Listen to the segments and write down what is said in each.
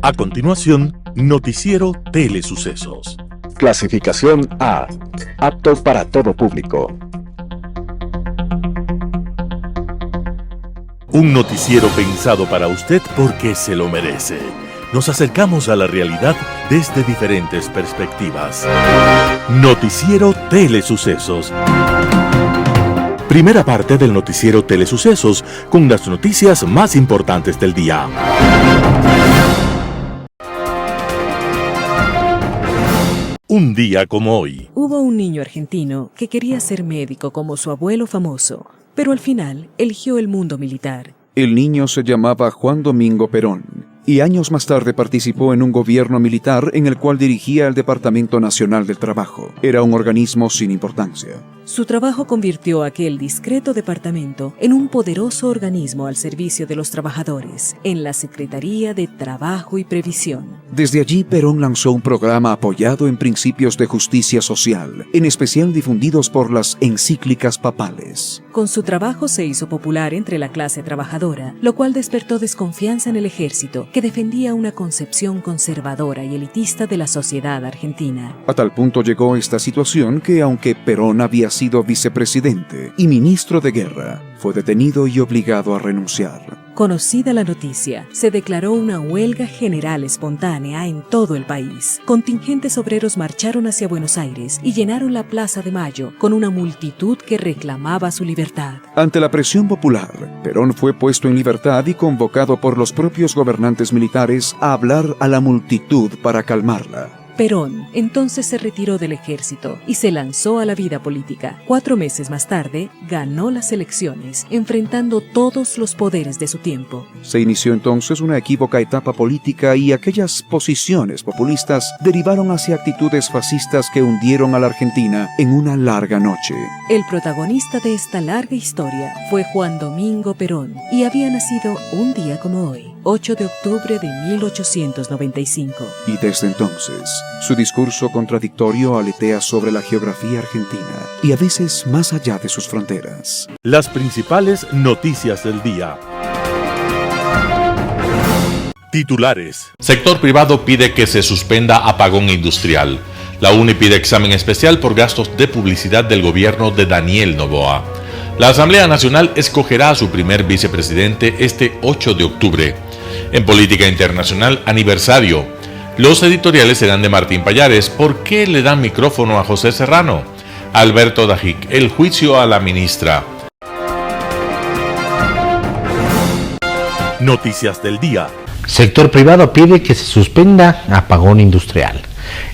A continuación, Noticiero Telesucesos. Clasificación A. Apto para todo público. Un noticiero pensado para usted porque se lo merece. Nos acercamos a la realidad desde diferentes perspectivas. Noticiero Telesucesos. Primera parte del Noticiero Telesucesos con las noticias más importantes del día. Un día como hoy. Hubo un niño argentino que quería ser médico como su abuelo famoso, pero al final eligió el mundo militar. El niño se llamaba Juan Domingo Perón y años más tarde participó en un gobierno militar en el cual dirigía el Departamento Nacional del Trabajo. Era un organismo sin importancia. Su trabajo convirtió aquel discreto departamento en un poderoso organismo al servicio de los trabajadores, en la Secretaría de Trabajo y Previsión. Desde allí, Perón lanzó un programa apoyado en principios de justicia social, en especial difundidos por las encíclicas papales. Con su trabajo se hizo popular entre la clase trabajadora, lo cual despertó desconfianza en el ejército, que defendía una concepción conservadora y elitista de la sociedad argentina. A tal punto llegó esta situación que, aunque Perón había sido vicepresidente y ministro de guerra, fue detenido y obligado a renunciar. Conocida la noticia, se declaró una huelga general espontánea en todo el país. Contingentes obreros marcharon hacia Buenos Aires y llenaron la Plaza de Mayo con una multitud que reclamaba su libertad. Ante la presión popular, Perón fue puesto en libertad y convocado por los propios gobernantes militares a hablar a la multitud para calmarla. Perón entonces se retiró del ejército y se lanzó a la vida política. 4 meses más tarde, ganó las elecciones, enfrentando todos los poderes de su tiempo. Se inició entonces una equívoca etapa política y aquellas posiciones populistas derivaron hacia actitudes fascistas que hundieron a la Argentina en una larga noche. El protagonista de esta larga historia fue Juan Domingo Perón y había nacido un día como hoy, 8 de octubre de 1895. Y desde entonces, su discurso contradictorio aletea sobre la geografía argentina y a veces más allá de sus fronteras. Las principales noticias del día. Titulares. Sector privado pide que se suspenda apagón industrial. La UNE pide examen especial por gastos de publicidad del gobierno de Daniel Noboa. La Asamblea Nacional escogerá a su primer vicepresidente este 8 de octubre. En política internacional, aniversario. Los editoriales serán de Martín Pallares. ¿Por qué le dan micrófono a José Serrano? Alberto Dajic, el juicio a la ministra. Noticias del día. Sector privado pide que se suspenda apagón industrial.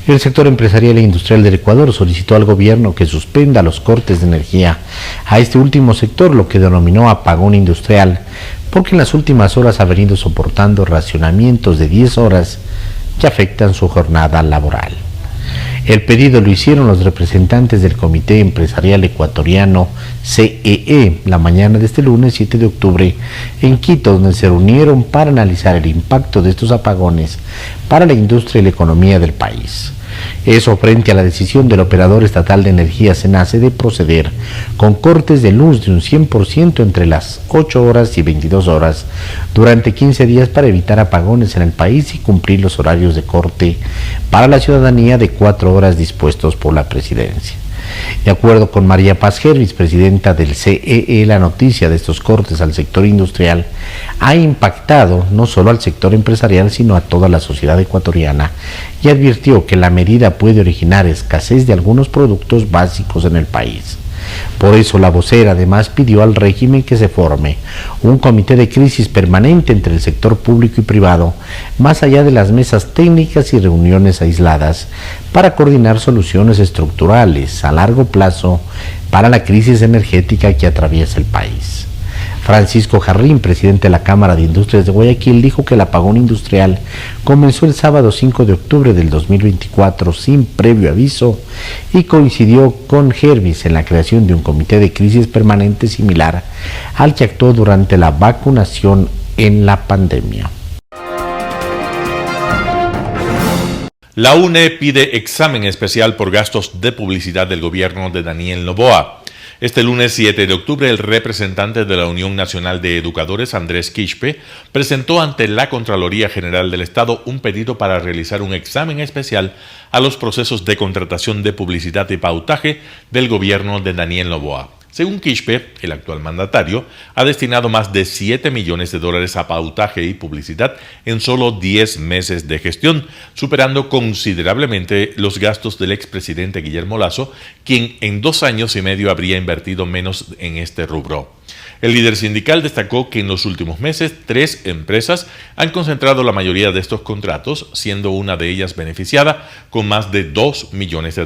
El sector empresarial e industrial del Ecuador solicitó al gobierno que suspenda los cortes de energía a este último sector, lo que denominó apagón industrial, porque en las últimas horas ha venido soportando racionamientos de 10 horas que afectan su jornada laboral. El pedido lo hicieron los representantes del Comité Empresarial Ecuatoriano CEE la mañana de este lunes 7 de octubre en Quito, donde se reunieron para analizar el impacto de estos apagones para la industria y la economía del país. Eso frente a la decisión del operador estatal de energía SENACE de proceder con cortes de luz de un 100% entre las 8 horas y 22 horas durante 15 días para evitar apagones en el país y cumplir los horarios de corte para la ciudadanía de 4 horas dispuestos por la presidencia. De acuerdo con María Paz Hervis, presidenta del CEE, la noticia de estos cortes al sector industrial ha impactado no solo al sector empresarial, sino a toda la sociedad ecuatoriana, y advirtió que la medida puede originar escasez de algunos productos básicos en el país. Por eso la vocera además pidió al régimen que se forme un comité de crisis permanente entre el sector público y privado, más allá de las mesas técnicas y reuniones aisladas, para coordinar soluciones estructurales a largo plazo para la crisis energética que atraviesa el país. Francisco Jarrín, presidente de la Cámara de Industrias de Guayaquil, dijo que el apagón industrial comenzó el sábado 5 de octubre del 2024 sin previo aviso y coincidió con Hervis en la creación de un comité de crisis permanente similar al que actuó durante la vacunación en la pandemia. La UNE pide examen especial por gastos de publicidad del gobierno de Daniel Noboa. Este lunes 7 de octubre, el representante de la Unión Nacional de Educadores, Andrés Quispe, presentó ante la Contraloría General del Estado un pedido para realizar un examen especial a los procesos de contratación de publicidad y pautaje del gobierno de Daniel Noboa. Según Quispe, el actual mandatario ha destinado más de $7 millones a pautaje y publicidad en solo 10 meses de gestión, superando considerablemente los gastos del expresidente Guillermo Lasso, quien en 2 años y medio habría invertido menos en este rubro. El líder sindical destacó que en los últimos meses 3 empresas han concentrado la mayoría de estos contratos, siendo una de ellas beneficiada con más de $2 millones.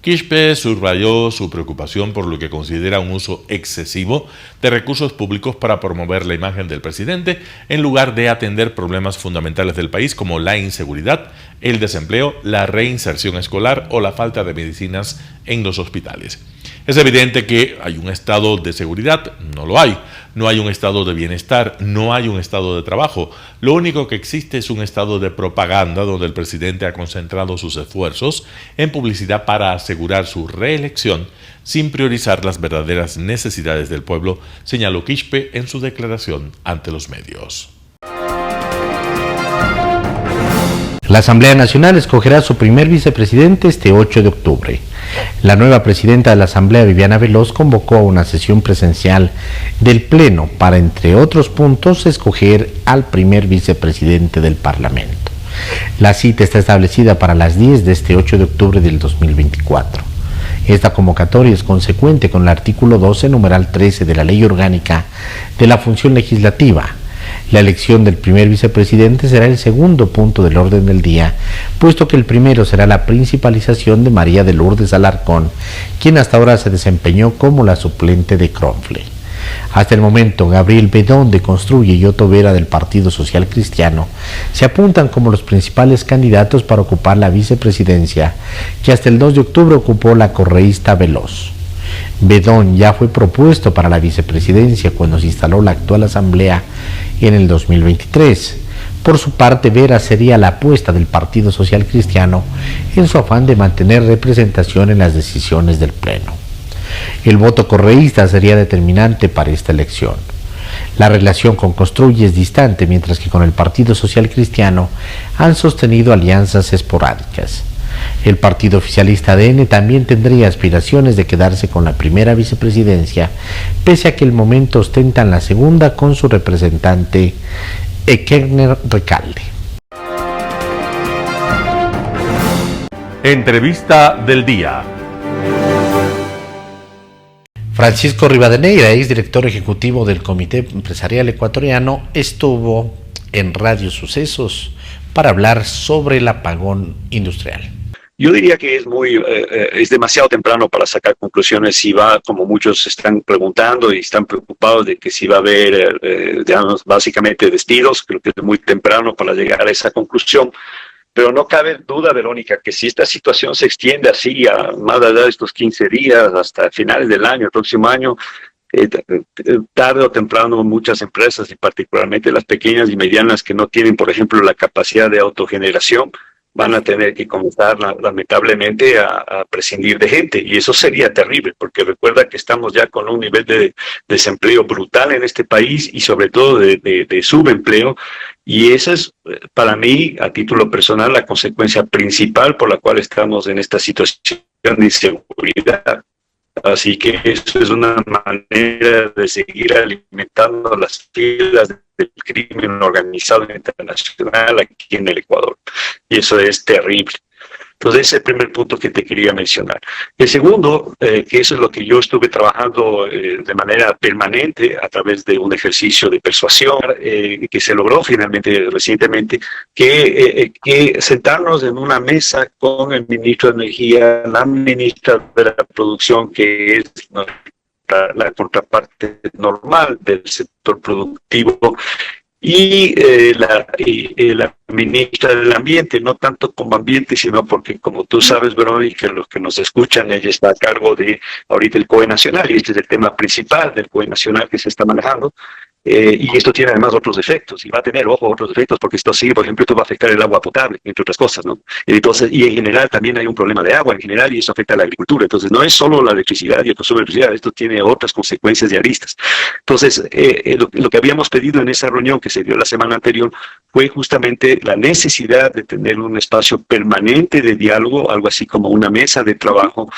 Quispe subrayó su preocupación por lo que considera un uso excesivo de recursos públicos para promover la imagen del presidente en lugar de atender problemas fundamentales del país como la inseguridad, el desempleo, la reinserción escolar o la falta de medicinas en los hospitales. Es evidente que hay un estado de seguridad, no lo hay. No hay un estado de bienestar, no hay un estado de trabajo. Lo único que existe es un estado de propaganda donde el presidente ha concentrado sus esfuerzos en publicidad para asegurar su reelección sin priorizar las verdaderas necesidades del pueblo, señaló Quispe en su declaración ante los medios. La Asamblea Nacional escogerá su primer vicepresidente este 8 de octubre. La nueva presidenta de la Asamblea, Viviana Veloz, convocó a una sesión presencial del Pleno para, entre otros puntos, escoger al primer vicepresidente del Parlamento. La cita está establecida para las 10 de este 8 de octubre del 2024. Esta convocatoria es consecuente con el artículo 12, numeral 13 de la Ley Orgánica de la Función Legislativa. La elección del primer vicepresidente será el segundo punto del orden del día, puesto que el primero será la principalización de María de Lourdes Alarcón, quien hasta ahora se desempeñó como la suplente de Kronfle. Hasta el momento, Gabriel Bedón de Construye y Otto Vera del Partido Social Cristiano se apuntan como los principales candidatos para ocupar la vicepresidencia, que hasta el 2 de octubre ocupó la correísta Veloz. Bedón ya fue propuesto para la vicepresidencia cuando se instaló la actual asamblea en el 2023. Por su parte, Vera sería la apuesta del Partido Social Cristiano en su afán de mantener representación en las decisiones del Pleno. El voto correísta sería determinante para esta elección. La relación con Construye es distante, mientras que con el Partido Social Cristiano han sostenido alianzas esporádicas. El partido oficialista ADN también tendría aspiraciones de quedarse con la primera vicepresidencia, pese a que el momento ostentan la segunda con su representante Ekerner Recalde. Entrevista del día. Francisco Rivadeneira, ex director ejecutivo del Comité Empresarial Ecuatoriano, estuvo en Radio Sucesos para hablar sobre el apagón industrial. Yo diría que es demasiado temprano para sacar conclusiones si va, como muchos están preguntando y están preocupados de que si va a haber, digamos, básicamente despidos. Creo que es muy temprano para llegar a esa conclusión. Pero no cabe duda, Verónica, que si esta situación se extiende así a más allá de estos 15 días, hasta finales del año, el próximo año, tarde o temprano muchas empresas, y particularmente las pequeñas y medianas que no tienen, por ejemplo, la capacidad de autogeneración, van a tener que comenzar lamentablemente a prescindir de gente, y eso sería terrible, porque recuerda que estamos ya con un nivel de desempleo brutal en este país y sobre todo de subempleo, y esa es para mí, a título personal, la consecuencia principal por la cual estamos en esta situación de inseguridad. Así que eso es una manera de seguir alimentando las filas del crimen organizado internacional aquí en el Ecuador. Y eso es terrible. Entonces, ese es el primer punto que te quería mencionar. El segundo, que eso es lo que yo estuve trabajando de manera permanente a través de un ejercicio de persuasión que se logró finalmente recientemente, que sentarnos en una mesa con el ministro de Energía, la ministra de la Producción, que es la contraparte normal del sector productivo, y la ministra del Ambiente, no tanto como ambiente, sino porque, como tú sabes, Verónica, los que nos escuchan, ella está a cargo de ahorita el COE Nacional, y este es el tema principal del COE Nacional que se está manejando. Y esto tiene además otros efectos, y va a tener, ojo, otros efectos, porque esto sí, por ejemplo, esto va a afectar el agua potable, entre otras cosas, ¿no? Entonces, y en general también hay un problema de agua en general, y eso afecta a la agricultura. Entonces, no es solo la electricidad y el consumo de electricidad, esto tiene otras consecuencias y aristas. Entonces, lo que habíamos pedido en esa reunión que se dio la semana anterior fue justamente la necesidad de tener un espacio permanente de diálogo, algo así como una mesa de trabajo,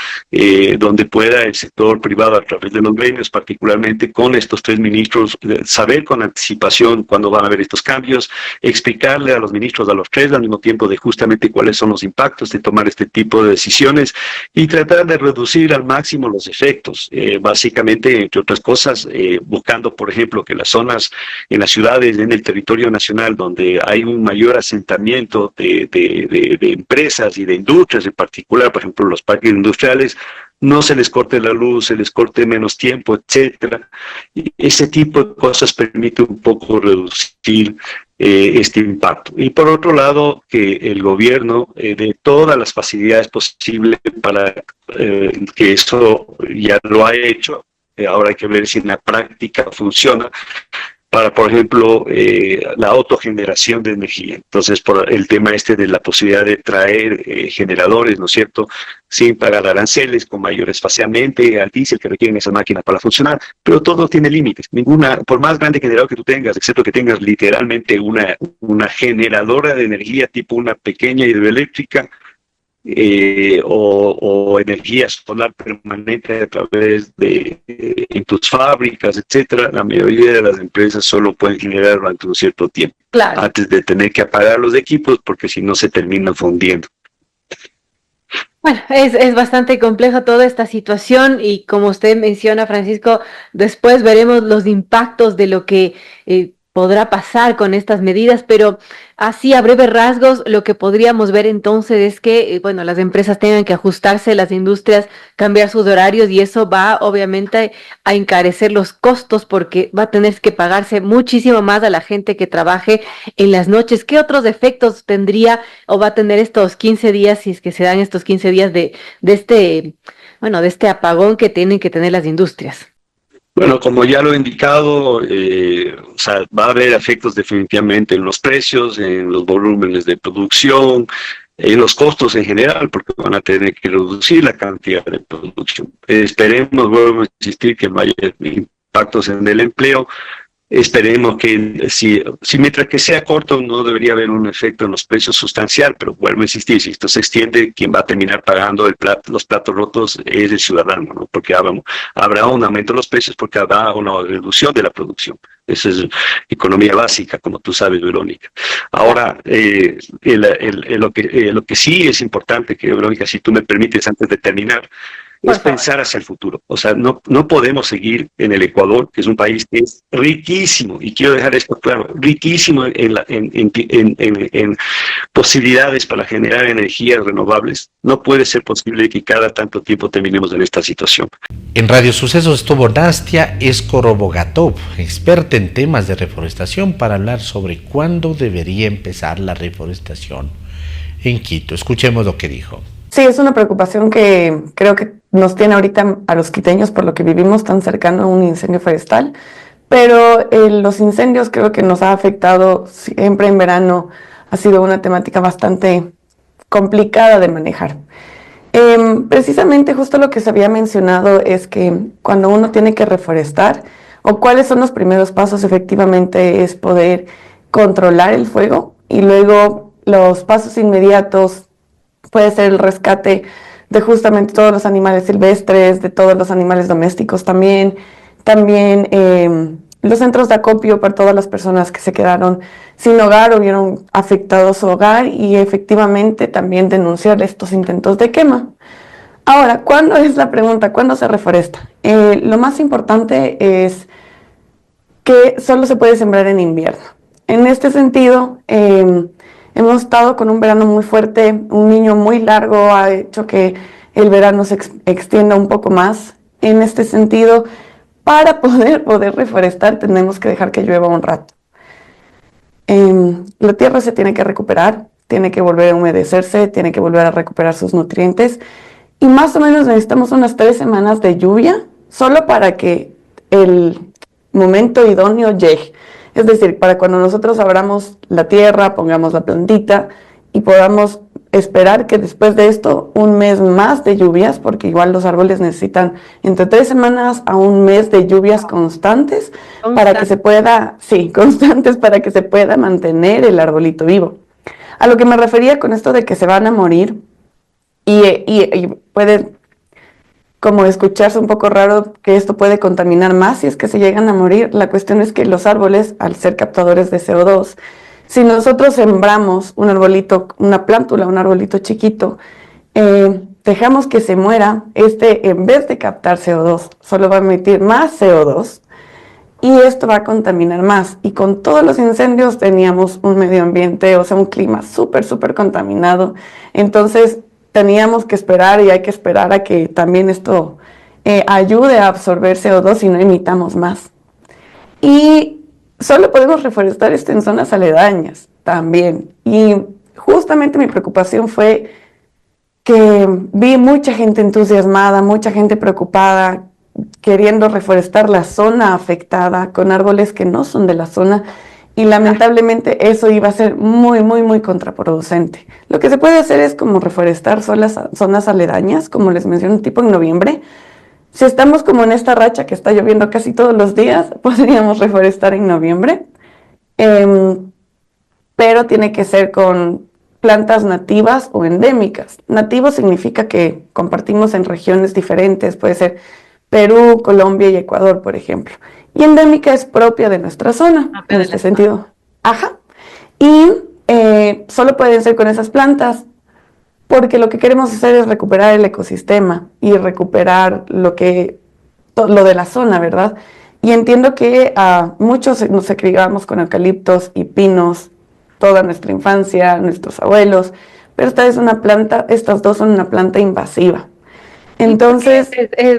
donde pueda el sector privado, a través de los gremios, particularmente con estos tres ministros, saber con anticipación cuándo van a haber estos cambios, explicarle a los ministros, a los tres al mismo tiempo, de justamente cuáles son los impactos de tomar este tipo de decisiones y tratar de reducir al máximo los efectos, básicamente, entre otras cosas, buscando, por ejemplo, que las zonas en las ciudades, en el territorio nacional, donde hay un mayor asentamiento de empresas y de industrias en particular, por ejemplo, los parques industriales, no se les corte la luz, se les corte menos tiempo, etcétera. Y ese tipo de cosas permite un poco reducir este impacto. Y por otro lado, que el gobierno dé todas las facilidades posibles para que eso ya lo ha hecho. Ahora hay que ver si en la práctica funciona, para, por ejemplo, la autogeneración de energía. Entonces, por el tema de la posibilidad de traer generadores, ¿no es cierto?, sin pagar aranceles, con mayor espaciamiento al diésel que requieren esas máquinas para funcionar, pero todo tiene límites. Por más grande generador que tú tengas, excepto que tengas literalmente una generadora de energía tipo una pequeña hidroeléctrica, o energía solar permanente a través de en tus fábricas, etcétera, la mayoría de las empresas solo pueden generar durante un cierto tiempo, Claro. antes de tener que apagar los equipos, porque si no se terminan fundiendo. Bueno, es bastante compleja toda esta situación y como usted menciona, Francisco, después veremos los impactos de lo que podrá pasar con estas medidas, pero así a breves rasgos lo que podríamos ver entonces es que, bueno, las empresas tengan que ajustarse, las industrias cambiar sus horarios y eso va obviamente a encarecer los costos porque va a tener que pagarse muchísimo más a la gente que trabaje en las noches. ¿Qué otros efectos tendría o va a tener estos 15 días, si es que se dan estos 15 días de este apagón que tienen que tener las industrias? Bueno, como ya lo he indicado, o sea, va a haber efectos definitivamente en los precios, en los volúmenes de producción, en los costos en general, porque van a tener que reducir la cantidad de producción. Esperemos, vuelvo a insistir, que no haya impactos en el empleo. Esperemos que si mientras que sea corto no debería haber un efecto en los precios sustancial, pero vuelvo a insistir, si esto se extiende, quien va a terminar pagando los platos rotos es el ciudadano, ¿no? Porque habrá un aumento de los precios porque habrá una reducción de la producción. Esa es economía básica, como tú sabes, Verónica. Ahora, lo que sí es importante, que Verónica, si tú me permites antes de terminar, es pensar hacia el futuro. O sea, no podemos seguir en el Ecuador, que es un país que es riquísimo, y quiero dejar esto claro, riquísimo en posibilidades para generar energías renovables. No puede ser posible que cada tanto tiempo terminemos en esta situación. En Radio Sucesos estuvo Nastia Skorobogatov, experta en temas de reforestación, para hablar sobre cuándo debería empezar la reforestación en Quito. Escuchemos lo que dijo. Sí, es una preocupación que creo que nos tiene ahorita a los quiteños por lo que vivimos tan cercano a un incendio forestal, pero los incendios creo que nos ha afectado siempre en verano, ha sido una temática bastante complicada de manejar. Precisamente justo lo que se había mencionado es que cuando uno tiene que reforestar, o cuáles son los primeros pasos efectivamente es poder controlar el fuego y luego los pasos inmediatos puede ser el rescate de justamente todos los animales silvestres, de todos los animales domésticos también los centros de acopio para todas las personas que se quedaron sin hogar o vieron afectado su hogar y efectivamente también denunciar estos intentos de quema. Ahora, ¿cuándo es la pregunta? ¿Cuándo se reforesta? Lo más importante es que solo se puede sembrar en invierno. En este sentido, hemos estado con un verano muy fuerte, un niño muy largo ha hecho que el verano se extienda un poco más. En este sentido, para poder reforestar tenemos que dejar que llueva un rato. La tierra se tiene que recuperar, tiene que volver a humedecerse, tiene que volver a recuperar sus nutrientes y más o menos necesitamos unas 3 semanas de lluvia solo para que momento idóneo llegue. Es decir, para cuando nosotros abramos la tierra, pongamos la plantita y podamos esperar que después de esto, un mes más de lluvias, porque igual los árboles necesitan entre 3 semanas a un mes de lluvias constantes para que se pueda, constantes para que se pueda mantener el arbolito vivo. A lo que me refería con esto de que se van a morir y puede como escucharse un poco raro que esto puede contaminar más si es que se llegan a morir. La cuestión es que los árboles, al ser captadores de CO2, si nosotros sembramos un arbolito, una plántula, un arbolito chiquito, dejamos que se muera, en vez de captar CO2, solo va a emitir más CO2 y esto va a contaminar más. Y con todos los incendios teníamos un medio ambiente, o sea, un clima súper contaminado. Entonces teníamos que esperar y hay que esperar a que también esto ayude a absorber CO2 y no emitamos más. Y solo podemos reforestar esto en zonas aledañas también. Y justamente mi preocupación fue que vi mucha gente entusiasmada, mucha gente preocupada, queriendo reforestar la zona afectada con árboles que no son de la zona. Y lamentablemente eso iba a ser muy contraproducente. Lo que se puede hacer es como reforestar zonas aledañas, como les mencioné, tipo en noviembre. Si estamos como en esta racha que está lloviendo casi todos los días, podríamos reforestar en noviembre. Pero tiene que ser con plantas nativas o endémicas. Nativo significa que compartimos en regiones diferentes, puede ser Perú, Colombia y Ecuador, por ejemplo. Y endémica es propia de nuestra zona, en este sentido. Y solo pueden ser con esas plantas, porque lo que queremos hacer es recuperar el ecosistema y recuperar lo de la zona, ¿verdad? Y entiendo que muchos nos criamos con eucaliptos y pinos toda nuestra infancia, nuestros abuelos, pero estas dos son una planta invasiva. Entonces,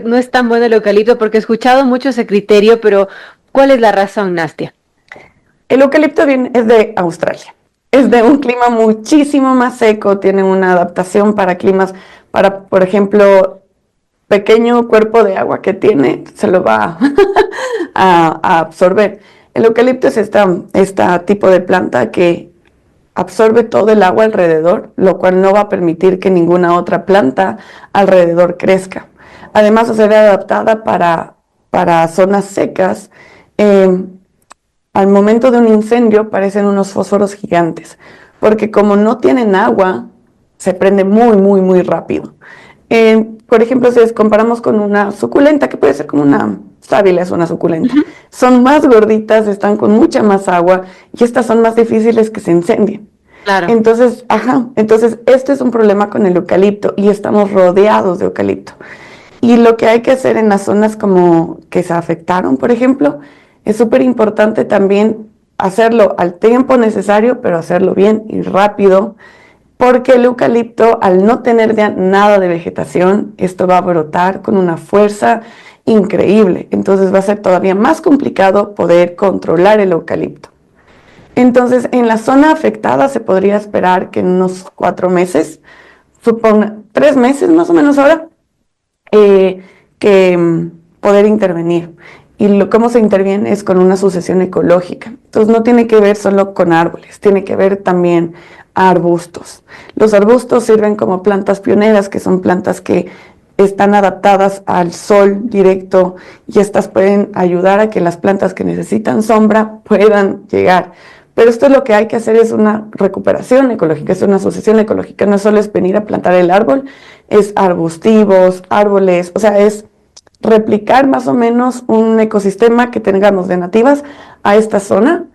no es tan bueno el eucalipto, porque he escuchado mucho ese criterio, pero ¿cuál es la razón, Nastia? El eucalipto es de Australia. Es de un clima muchísimo más seco, tiene una adaptación para climas, por ejemplo, pequeño cuerpo de agua que tiene, se lo va a absorber. El eucalipto es este tipo de planta que absorbe todo el agua alrededor, lo cual no va a permitir que ninguna otra planta alrededor crezca. Además, se ve adaptada para zonas secas. Al momento de un incendio parecen unos fósforos gigantes, porque como no tienen agua, se prende muy rápido. Por ejemplo, si comparamos con una suculenta, que puede ser como una sábila, es una suculenta, son más gorditas, están con mucha más agua y estas son más difíciles que se incendien. Claro. Entonces, este es un problema con el eucalipto y estamos rodeados de eucalipto. Y lo que hay que hacer en las zonas como que se afectaron, por ejemplo, es súper importante también hacerlo al tiempo necesario, pero hacerlo bien y rápido, porque el eucalipto, al no tener nada de vegetación, esto va a brotar con una fuerza increíble. Entonces va a ser todavía más complicado poder controlar el eucalipto. Entonces, en la zona afectada se podría esperar que en unos 4 meses, 3 meses más o menos ahora, que poder intervenir. Y cómo se interviene es con una sucesión ecológica. Entonces no tiene que ver solo con árboles, tiene que ver también a arbustos. Los arbustos sirven como plantas pioneras, que son plantas que están adaptadas al sol directo y estas pueden ayudar a que las plantas que necesitan sombra puedan llegar. Pero esto lo que hay que hacer es una recuperación ecológica, es una sucesión ecológica. No solo es venir a plantar el árbol, es arbustivos, árboles, o sea, es replicar más o menos un ecosistema que tengamos de nativas a esta zona,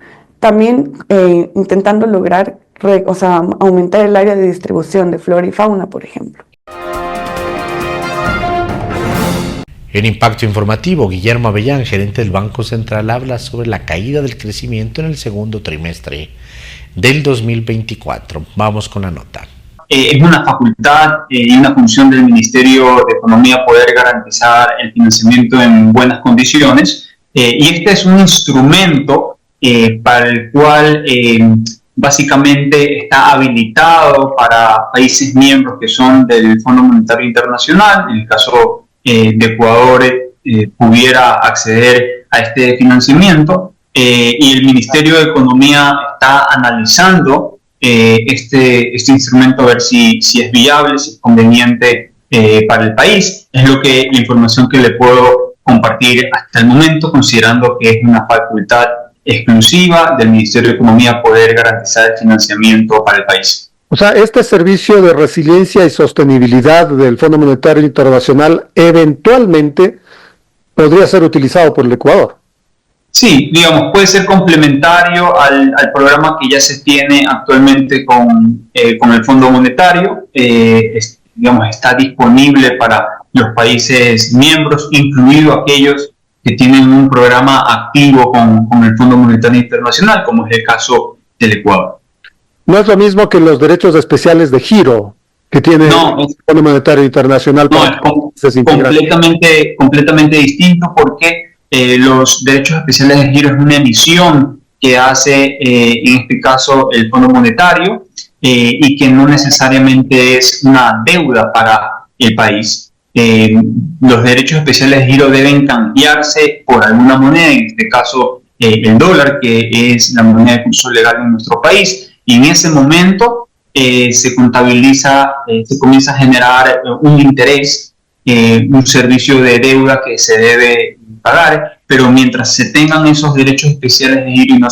también intentando lograr, aumentar el área de distribución de flora y fauna, por ejemplo. En Impacto Informativo, Guillermo Avellán, gerente del Banco Central, habla sobre la caída del crecimiento en el segundo trimestre del 2024. Vamos con la nota. Es una facultad y una función del Ministerio de Economía poder garantizar el financiamiento en buenas condiciones, y este es un instrumento para el cual básicamente está habilitado para países miembros que son del Fondo Monetario Internacional. En el caso de Ecuador, pudiera acceder a este financiamiento y el Ministerio de Economía está analizando este instrumento a ver si es viable, si es conveniente para el país. Es la información que le puedo compartir hasta el momento, considerando que es una facultad exclusiva del Ministerio de Economía poder garantizar el financiamiento para el país. O sea, este servicio de resiliencia y sostenibilidad del Fondo Monetario Internacional eventualmente podría ser utilizado por el Ecuador. Sí, digamos, puede ser complementario al programa que ya se tiene actualmente con el Fondo Monetario. Digamos, está disponible para los países miembros, incluidos aquellos que tienen un programa activo con el Fondo Monetario Internacional, como es el caso del Ecuador. No es lo mismo que los derechos especiales de giro que tiene el Fondo Monetario Internacional. No, es completamente distinto, porque los derechos especiales de giro es una emisión que hace, en este caso, el Fondo Monetario, y que no necesariamente es una deuda para el país. Los derechos especiales de giro deben cambiarse por alguna moneda, en este caso el dólar, que es la moneda de curso legal en nuestro país, y en ese momento se contabiliza, se comienza a generar un interés, un servicio de deuda que se debe pagar, pero mientras se tengan esos derechos especiales de giro y no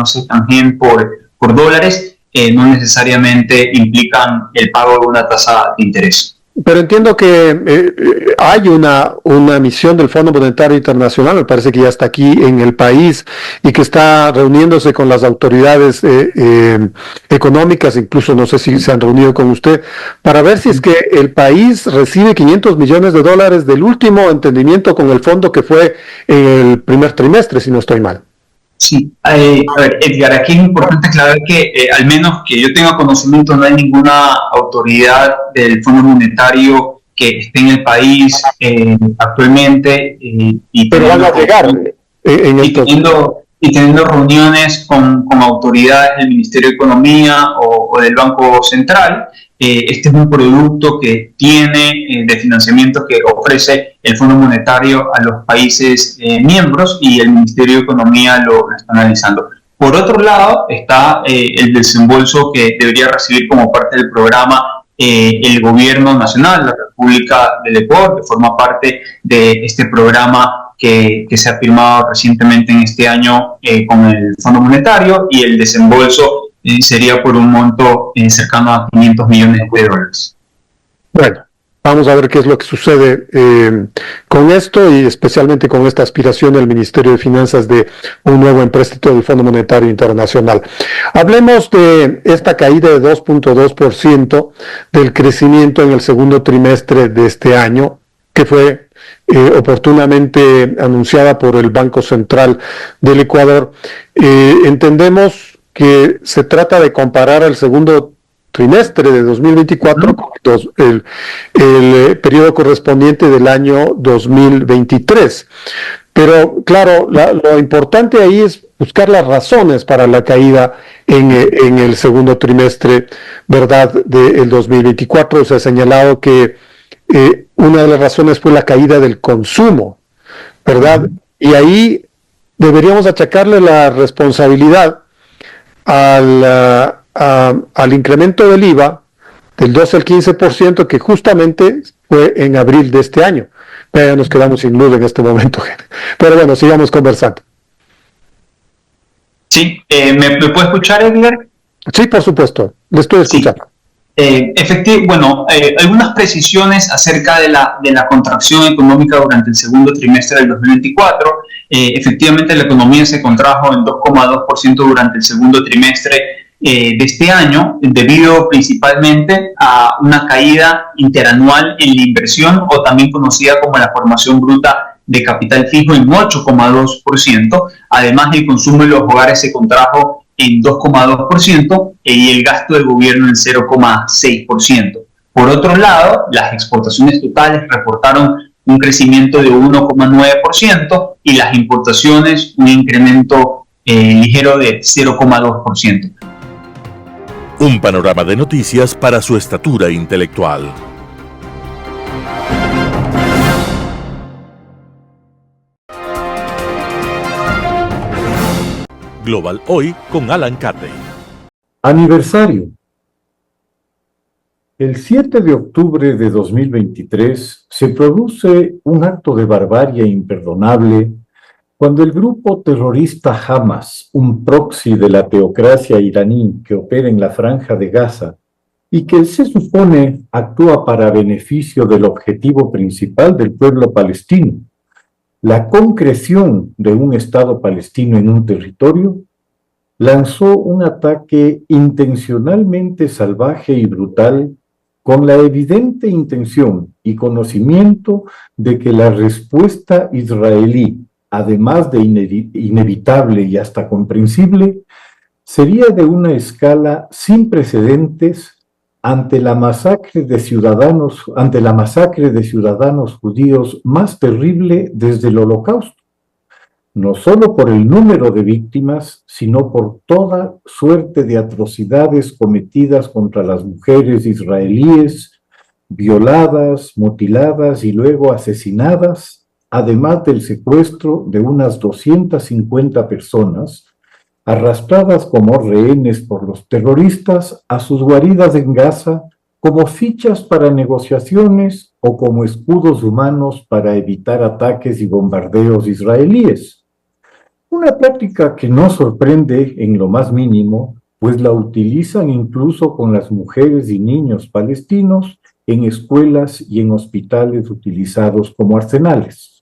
se canjeen por dólares, no necesariamente implican el pago de una tasa de interés. Pero entiendo que hay una misión del Fondo Monetario Internacional, me parece que ya está aquí en el país y que está reuniéndose con las autoridades económicas, incluso no sé si se han reunido con usted, para ver si es que el país recibe $500 millones del último entendimiento con el fondo que fue en el primer trimestre, si no estoy mal. Sí, a ver, Edgar, aquí es importante aclarar que al menos que yo tenga conocimiento, no hay ninguna autoridad del Fondo Monetario que esté en el país actualmente. Pero van a llegar teniendo reuniones con autoridades del Ministerio de Economía o del Banco Central. Este es un producto que tiene de financiamiento que ofrece el Fondo Monetario a los países miembros, y el Ministerio de Economía lo está analizando. Por otro lado está el desembolso que debería recibir como parte del programa el Gobierno Nacional, la República del Ecuador, que forma parte de este programa que se ha firmado recientemente en este año con el Fondo Monetario, y el desembolso sería por un monto cercano a $500 millones. Bueno, vamos a ver qué es lo que sucede con esto, y especialmente con esta aspiración del Ministerio de Finanzas de un nuevo empréstito del Fondo Monetario Internacional. Hablemos de esta caída de 2.2% del crecimiento en el segundo trimestre de este año, que fue oportunamente anunciada por el Banco Central del Ecuador. Entendemos que se trata de comparar el segundo trimestre de 2024 con el periodo correspondiente del año 2023. Pero claro, lo importante ahí es buscar las razones para la caída en el segundo trimestre, ¿verdad?, del 2024. Se ha señalado que una de las razones fue la caída del consumo, ¿verdad? Y ahí deberíamos achacarle la responsabilidad al incremento del IVA del 12 al 15%, que justamente fue en abril de este año. Ya nos quedamos sin luz en este momento, pero bueno, sigamos conversando. Sí, ¿me puede escuchar, Edgar? Sí, por supuesto, le estoy escuchando. Sí. Algunas precisiones acerca de la contracción económica durante el segundo trimestre del 2024. Efectivamente, la economía se contrajo en 2,2% durante el segundo trimestre de este año, debido principalmente a una caída interanual en la inversión, o también conocida como la formación bruta de capital fijo, en 8,2%. Además, el consumo de los hogares se contrajo en 2,2% y el gasto del gobierno en 0,6%. Por otro lado, las exportaciones totales reportaron un crecimiento de 1,9% y las importaciones un incremento ligero de 0,2%. Un panorama de noticias para su estatura intelectual. Global Hoy con Alan Carney. Aniversario. El 7 de octubre de 2023 se produce un acto de barbarie imperdonable cuando el grupo terrorista Hamas, un proxy de la teocracia iraní que opera en la Franja de Gaza y que se supone actúa para beneficio del objetivo principal del pueblo palestino, la concreción de un Estado palestino en un territorio, lanzó un ataque intencionalmente salvaje y brutal con la evidente intención y conocimiento de que la respuesta israelí, además de inevitable y hasta comprensible, sería de una escala sin precedentes ante la masacre de ciudadanos judíos más terrible desde el Holocausto, no solo por el número de víctimas, sino por toda suerte de atrocidades cometidas contra las mujeres israelíes, violadas, mutiladas y luego asesinadas, además del secuestro de unas 250 personas, arrastradas como rehenes por los terroristas a sus guaridas en Gaza como fichas para negociaciones o como escudos humanos para evitar ataques y bombardeos israelíes. Una práctica que no sorprende en lo más mínimo, pues la utilizan incluso con las mujeres y niños palestinos en escuelas y en hospitales utilizados como arsenales.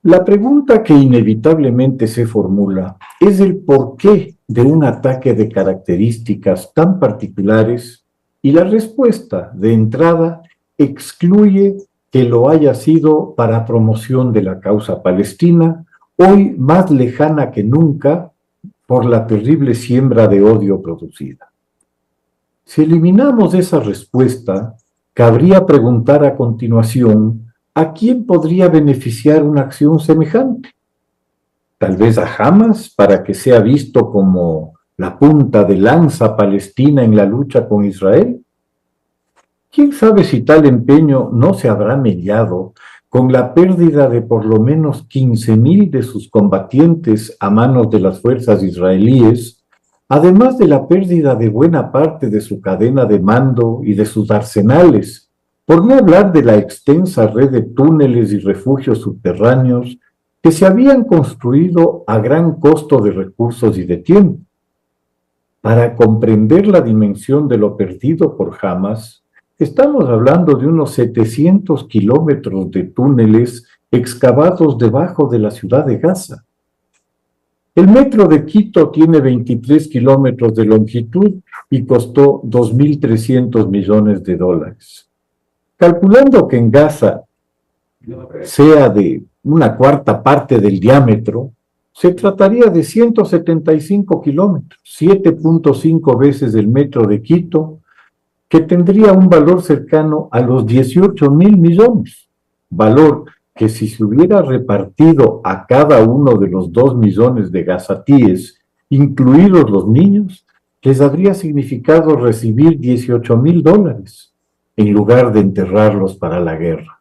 La pregunta que inevitablemente se formula es el porqué de un ataque de características tan particulares, y la respuesta de entrada excluye que lo haya sido para promoción de la causa palestina, hoy más lejana que nunca por la terrible siembra de odio producida. Si eliminamos esa respuesta, cabría preguntar a continuación ¿a quién podría beneficiar una acción semejante? Tal vez a Hamas, para que sea visto como la punta de lanza palestina en la lucha con Israel. ¿Quién sabe si tal empeño no se habrá mellado con la pérdida de por lo menos 15,000 de sus combatientes a manos de las fuerzas israelíes, además de la pérdida de buena parte de su cadena de mando y de sus arsenales, por no hablar de la extensa red de túneles y refugios subterráneos que se habían construido a gran costo de recursos y de tiempo? Para comprender la dimensión de lo perdido por Hamas, estamos hablando de unos 700 kilómetros de túneles excavados debajo de la ciudad de Gaza. El metro de Quito tiene 23 kilómetros de longitud y costó $2.300 millones. Calculando que en Gaza sea de una cuarta parte del diámetro, se trataría de 175 kilómetros, 7.5 veces el metro de Quito, que tendría un valor cercano a los 18,000 millones, valor que si se hubiera repartido a cada uno de los 2 millones de gazatíes, incluidos los niños, les habría significado recibir $18,000, en lugar de enterrarlos para la guerra.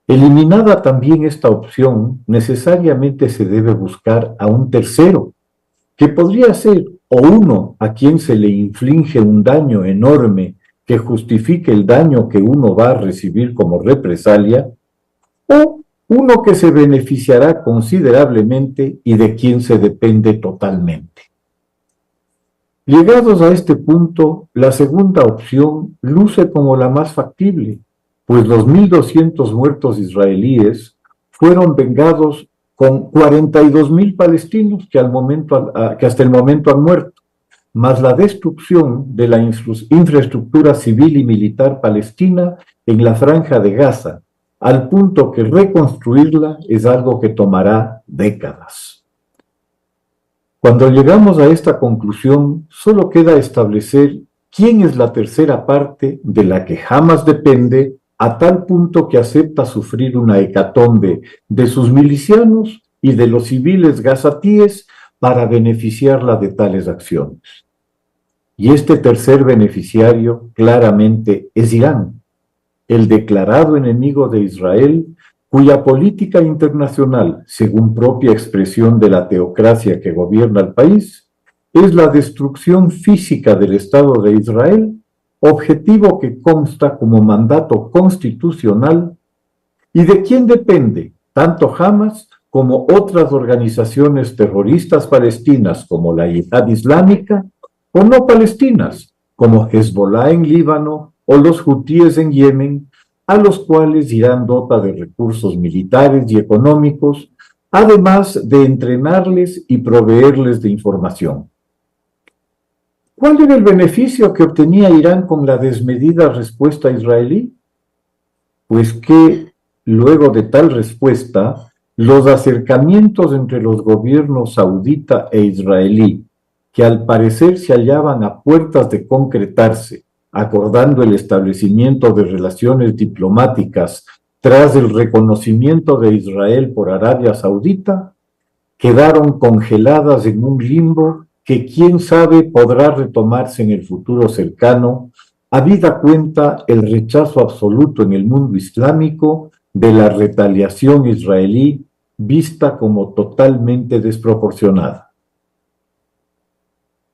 Eliminada también esta opción, necesariamente se debe buscar a un tercero, que podría ser o uno a quien se le inflige un daño enorme que justifique el daño que uno va a recibir como represalia, o uno que se beneficiará considerablemente y de quien se depende totalmente. Llegados a este punto, la segunda opción luce como la más factible, pues los 1.200 muertos israelíes fueron vengados con 42,000 palestinos que hasta el momento han muerto, más la destrucción de la infraestructura civil y militar palestina en la Franja de Gaza, al punto que reconstruirla es algo que tomará décadas. Cuando llegamos a esta conclusión, solo queda establecer quién es la tercera parte de la que Hamas depende, a tal punto que acepta sufrir una hecatombe de sus milicianos y de los civiles gazatíes para beneficiarla de tales acciones. Y este tercer beneficiario claramente es Irán, el declarado enemigo de Israel, cuya política internacional, según propia expresión de la teocracia que gobierna el país, es la destrucción física del Estado de Israel, objetivo que consta como mandato constitucional y de quien depende tanto Hamas como otras organizaciones terroristas palestinas como la Yihad Islámica o no palestinas como Hezbollah en Líbano o los hutíes en Yemen, a los cuales Irán dota de recursos militares y económicos, además de entrenarles y proveerles de información. ¿Cuál era el beneficio que obtenía Irán con la desmedida respuesta israelí? Pues que, luego de tal respuesta, los acercamientos entre los gobiernos saudita e israelí, que al parecer se hallaban a puertas de concretarse, acordando el establecimiento de relaciones diplomáticas tras el reconocimiento de Israel por Arabia Saudita, quedaron congeladas en un limbo que quién sabe podrá retomarse en el futuro cercano, habida cuenta el rechazo absoluto en el mundo islámico de la retaliación israelí vista como totalmente desproporcionada.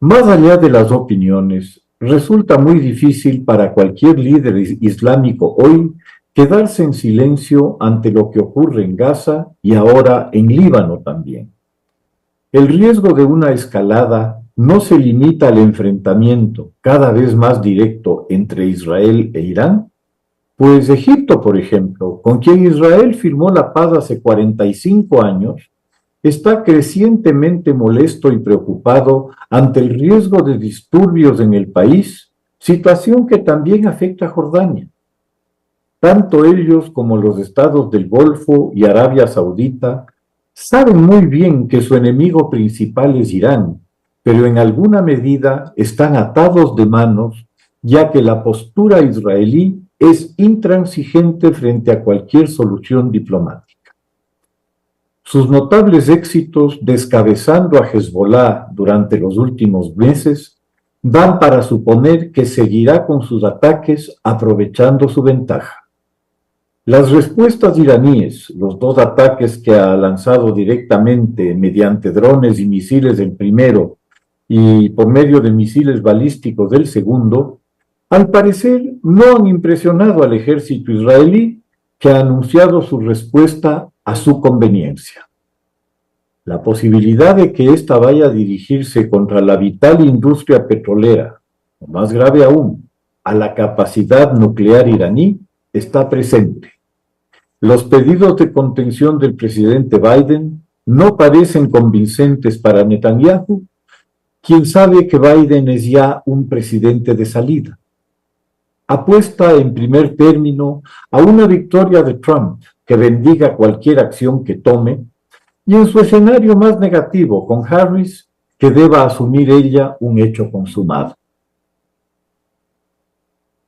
Más allá de las opiniones, resulta muy difícil para cualquier líder islámico hoy quedarse en silencio ante lo que ocurre en Gaza y ahora en Líbano también. El riesgo de una escalada no se limita al enfrentamiento cada vez más directo entre Israel e Irán, pues Egipto, por ejemplo, con quien Israel firmó la paz hace 45 años, está crecientemente molesto y preocupado ante el riesgo de disturbios en el país, situación que también afecta a Jordania. Tanto ellos como los estados del Golfo y Arabia Saudita saben muy bien que su enemigo principal es Irán, pero en alguna medida están atados de manos, ya que la postura israelí es intransigente frente a cualquier solución diplomática. Sus notables éxitos descabezando a Hezbollah durante los últimos meses dan para suponer que seguirá con sus ataques aprovechando su ventaja. Las respuestas iraníes, los dos ataques que ha lanzado directamente mediante drones y misiles del primero y por medio de misiles balísticos del segundo, al parecer no han impresionado al ejército israelí, que ha anunciado su respuesta a su conveniencia. La posibilidad de que ésta vaya a dirigirse contra la vital industria petrolera, o más grave aún, a la capacidad nuclear iraní, está presente. Los pedidos de contención del presidente Biden no parecen convincentes para Netanyahu, quien sabe que Biden es ya un presidente de salida. Apuesta en primer término a una victoria de Trump que bendiga cualquier acción que tome, y en su escenario más negativo con Harris, que deba asumir ella un hecho consumado.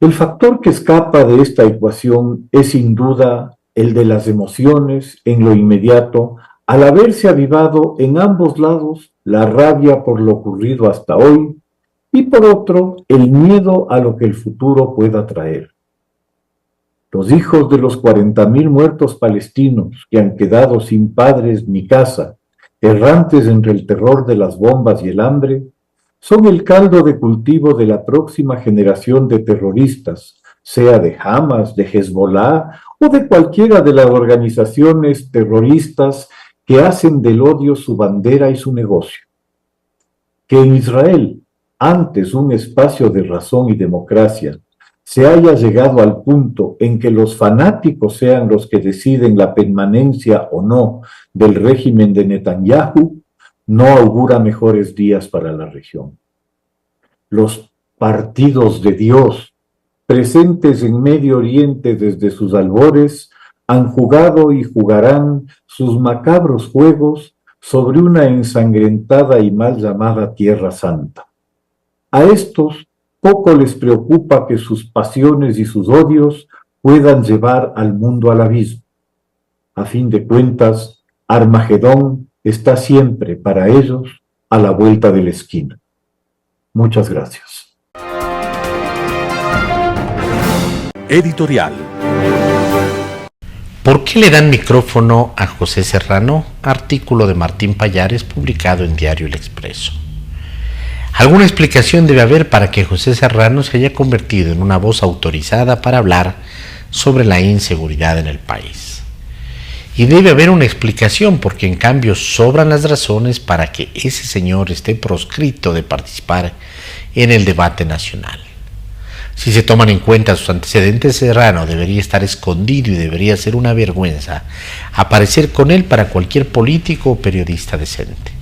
El factor que escapa de esta ecuación es sin duda el de las emociones en lo inmediato, al haberse avivado en ambos lados la rabia por lo ocurrido hasta hoy, y por otro, el miedo a lo que el futuro pueda traer. Los hijos de los 40.000 muertos palestinos que han quedado sin padres ni casa, errantes entre el terror de las bombas y el hambre, son el caldo de cultivo de la próxima generación de terroristas, sea de Hamas, de Hezbollah o de cualquiera de las organizaciones terroristas que hacen del odio su bandera y su negocio. Que en Israel, antes un espacio de razón y democracia, se haya llegado al punto en que los fanáticos sean los que deciden la permanencia o no del régimen de Netanyahu, no augura mejores días para la región. Los partidos de Dios, presentes en Medio Oriente desde sus albores, han jugado y jugarán sus macabros juegos sobre una ensangrentada y mal llamada Tierra Santa. A estos poco les preocupa que sus pasiones y sus odios puedan llevar al mundo al abismo. A fin de cuentas, Armagedón está siempre para ellos a la vuelta de la esquina. Muchas gracias. Editorial. ¿Por qué le dan micrófono a José Serrano? Artículo de Martín Pallares publicado en Diario El Expreso. Alguna explicación debe haber para que José Serrano se haya convertido en una voz autorizada para hablar sobre la inseguridad en el país. Y debe haber una explicación porque en cambio sobran las razones para que ese señor esté proscrito de participar en el debate nacional. Si se toman en cuenta sus antecedentes, Serrano debería estar escondido y debería ser una vergüenza aparecer con él para cualquier político o periodista decente.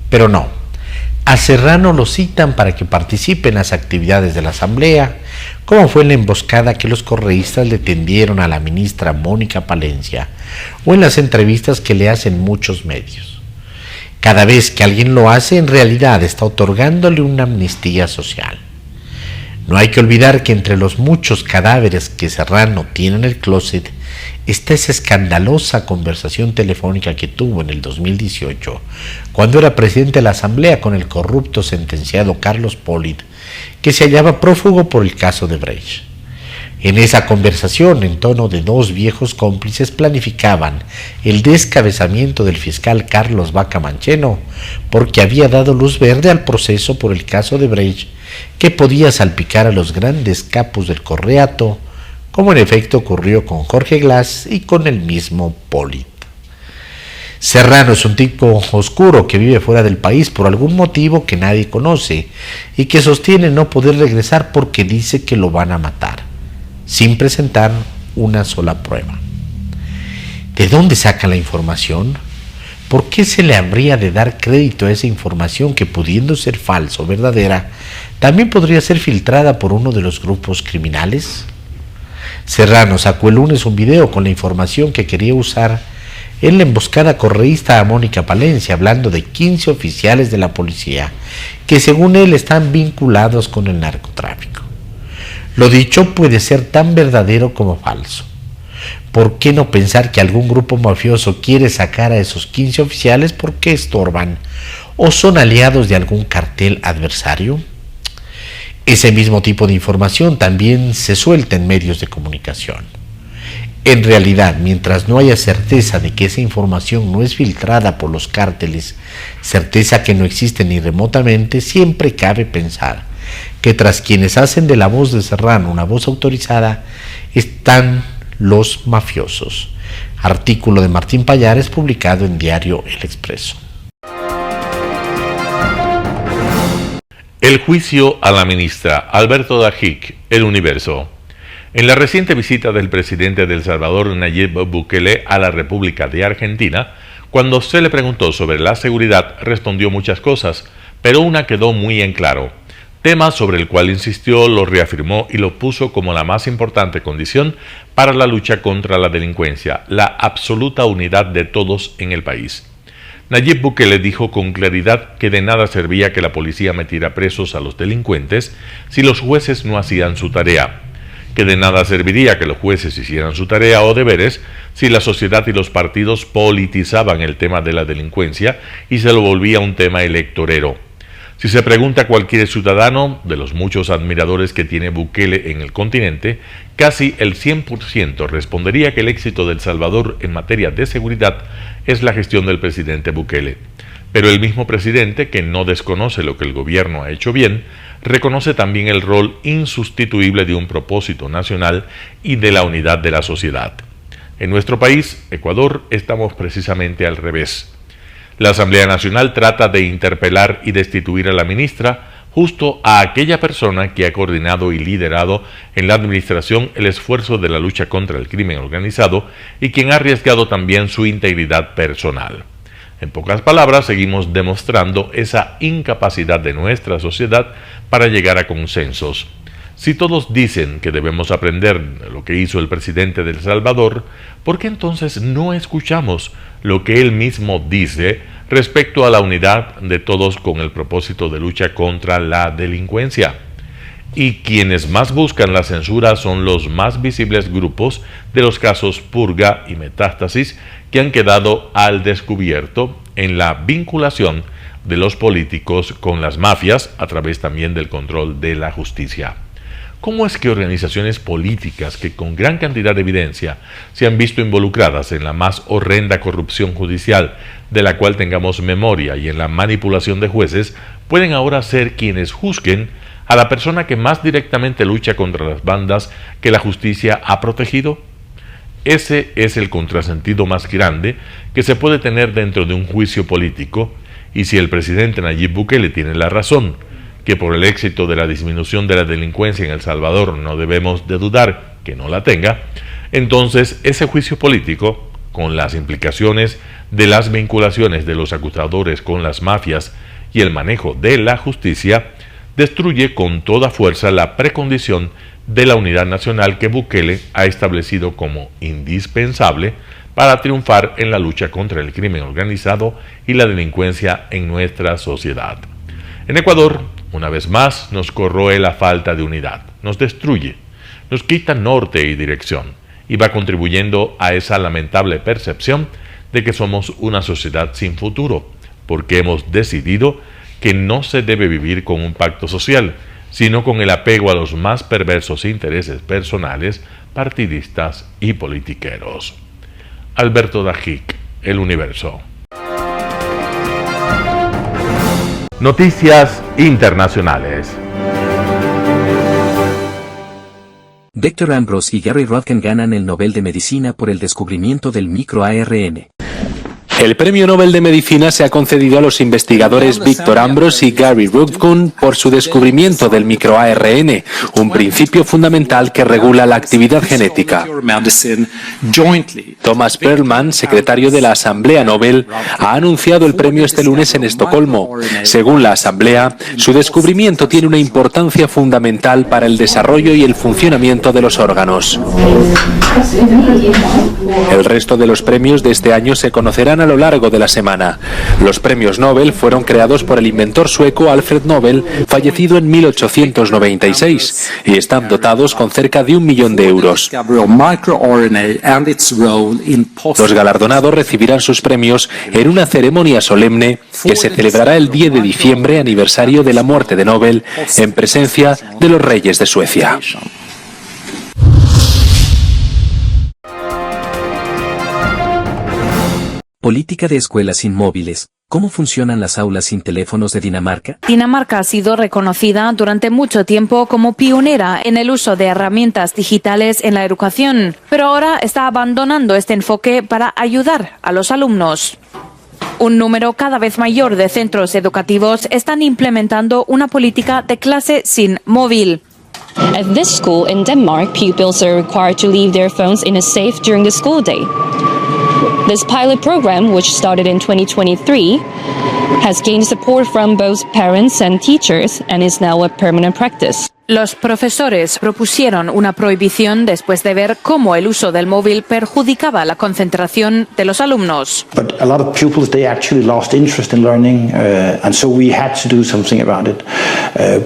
Pero no. A Serrano lo citan para que participe en las actividades de la Asamblea, como fue en la emboscada que los correístas le tendieron a la ministra Mónica Palencia, o en las entrevistas que le hacen muchos medios. Cada vez que alguien lo hace, en realidad está otorgándole una amnistía social. No hay que olvidar que entre los muchos cadáveres que Serrano tiene en el closet está esa escandalosa conversación telefónica que tuvo en el 2018, cuando era presidente de la Asamblea con el corrupto sentenciado Carlos Polit, que se hallaba prófugo por el caso de Brecht. En esa conversación, en tono de dos viejos cómplices, planificaban el descabezamiento del fiscal Carlos Vaca Mancheno, porque había dado luz verde al proceso por el caso de Brecht, que podía salpicar a los grandes capos del Correato, como en efecto ocurrió con Jorge Glass y con el mismo Polit. Serrano es un tipo oscuro que vive fuera del país por algún motivo que nadie conoce y que sostiene no poder regresar porque dice que lo van a matar, sin presentar una sola prueba. ¿De dónde saca la información? ¿Por qué se le habría de dar crédito a esa información que, pudiendo ser falsa o verdadera, también podría ser filtrada por uno de los grupos criminales? Serrano sacó el lunes un video con la información que quería usar en la emboscada correísta a Mónica Palencia, hablando de 15 oficiales de la policía que según él están vinculados con el narcotráfico. Lo dicho puede ser tan verdadero como falso. ¿Por qué no pensar que algún grupo mafioso quiere sacar a esos 15 oficiales porque estorban o son aliados de algún cartel adversario? Ese mismo tipo de información también se suelta en medios de comunicación. En realidad, mientras no haya certeza de que esa información no es filtrada por los cárteles, certeza que no existe ni remotamente, siempre cabe pensar que tras quienes hacen de la voz de Serrano una voz autorizada están los mafiosos. Artículo de Martín Pallares publicado en Diario El Expreso. El juicio a la ministra Alberto Dajic, El Universo. En la reciente visita del presidente de El Salvador, Nayib Bukele, a la República de Argentina, cuando se le preguntó sobre la seguridad, respondió muchas cosas, pero una quedó muy en claro. Tema sobre el cual insistió, lo reafirmó y lo puso como la más importante condición para la lucha contra la delincuencia, la absoluta unidad de todos en el país. Nayib Bukele dijo con claridad que de nada servía que la policía metiera presos a los delincuentes si los jueces no hacían su tarea, que de nada serviría que los jueces hicieran su tarea o deberes si la sociedad y los partidos politizaban el tema de la delincuencia y se lo volvía un tema electorero. Si se pregunta a cualquier ciudadano de los muchos admiradores que tiene Bukele en el continente, casi el 100% respondería que el éxito de El Salvador en materia de seguridad es la gestión del presidente Bukele. Pero el mismo presidente, que no desconoce lo que el gobierno ha hecho bien, reconoce también el rol insustituible de un propósito nacional y de la unidad de la sociedad. En nuestro país, Ecuador, estamos precisamente al revés. La Asamblea Nacional trata de interpelar y destituir a la ministra, justo a aquella persona que ha coordinado y liderado en la administración el esfuerzo de la lucha contra el crimen organizado y quien ha arriesgado también su integridad personal. En pocas palabras, seguimos demostrando esa incapacidad de nuestra sociedad para llegar a consensos. Si todos dicen que debemos aprender lo que hizo el presidente de El Salvador, ¿por qué entonces no escuchamos lo que él mismo dice respecto a la unidad de todos con el propósito de lucha contra la delincuencia? Y quienes más buscan la censura son los más visibles grupos de los casos Purga y Metástasis que han quedado al descubierto en la vinculación de los políticos con las mafias a través también del control de la justicia. ¿Cómo es que organizaciones políticas que con gran cantidad de evidencia se han visto involucradas en la más horrenda corrupción judicial de la cual tengamos memoria y en la manipulación de jueces pueden ahora ser quienes juzguen a la persona que más directamente lucha contra las bandas que la justicia ha protegido? Ese es el contrasentido más grande que se puede tener dentro de un juicio político, y si el presidente Nayib Bukele tiene la razón, que por el éxito de la disminución de la delincuencia en El Salvador no debemos de dudar que no la tenga, entonces ese juicio político, con las implicaciones de las vinculaciones de los acusadores con las mafias y el manejo de la justicia, destruye con toda fuerza la precondición de la unidad nacional que Bukele ha establecido como indispensable para triunfar en la lucha contra el crimen organizado y la delincuencia en nuestra sociedad. En Ecuador, una vez más, nos corroe la falta de unidad, nos destruye, nos quita norte y dirección, y va contribuyendo a esa lamentable percepción de que somos una sociedad sin futuro, porque hemos decidido que no se debe vivir con un pacto social, sino con el apego a los más perversos intereses personales, partidistas y politiqueros. Alberto Dajic, El Universo. Noticias internacionales. Victor Ambros y Gary Röntgen ganan el Nobel de Medicina por el descubrimiento del microARN. El Premio Nobel de Medicina se ha concedido a los investigadores Victor Ambros y Gary Röntgen por su descubrimiento del microARN, un principio fundamental que regula la actividad genética. Thomas Perlmann, secretario de la Asamblea Nobel, ha anunciado el premio este lunes en Estocolmo. Según la Asamblea, su descubrimiento tiene una importancia fundamental para el desarrollo y el funcionamiento de los órganos. El resto de los premios de este año se conocerán a lo largo de la semana. Los premios Nobel fueron creados por el inventor sueco Alfred Nobel, fallecido en 1896, y están dotados con cerca de 1 millón de euros. Los galardonados recibirán sus premios en una ceremonia solemne que se celebrará el 10 de diciembre, aniversario de la muerte de Nobel, en presencia de los reyes de Suecia. Política de escuelas sin móviles. ¿Cómo funcionan las aulas sin teléfonos de Dinamarca? Dinamarca ha sido reconocida durante mucho tiempo como pionera en el uso de herramientas digitales en la educación, pero ahora está abandonando este enfoque para ayudar a los alumnos. Un número cada vez mayor de centros educativos están implementando una política de clase sin móvil. At this school in Denmark, pupils are required to leave their phones in a safe during the school day. This pilot program, which started in 2023, has gained support from both parents and teachers and is now a permanent practice. Los profesores propusieron una prohibición después de ver cómo el uso del móvil perjudicaba la concentración de los alumnos. But a lot of pupils, they actually lost interest in learning, and so we had to do something about it.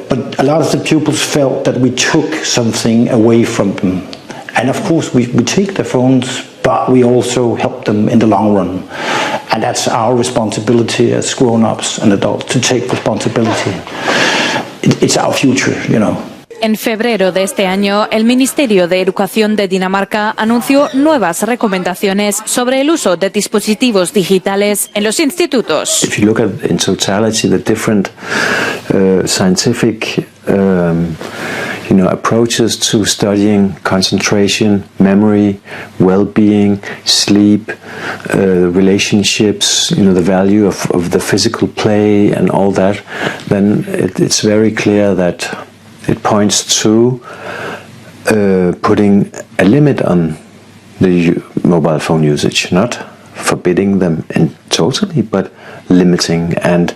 But a lot of the pupils felt that we took something away from them. And of course, we take their phones, but we also help them in the long run. And that's our responsibility as grown-ups and adults, to take responsibility. It's our future, you know. En febrero de este año, el Ministerio de Educación de Dinamarca anunció nuevas recomendaciones sobre el uso de dispositivos digitales en los institutos. If you look at in totality the different scientific approaches to studying concentration, memory, well-being, sleep, relationships, the value of the physical play and all that, then it's very clear that it points to putting a limit on the mobile phone usage, not forbidding them totally, but limiting, and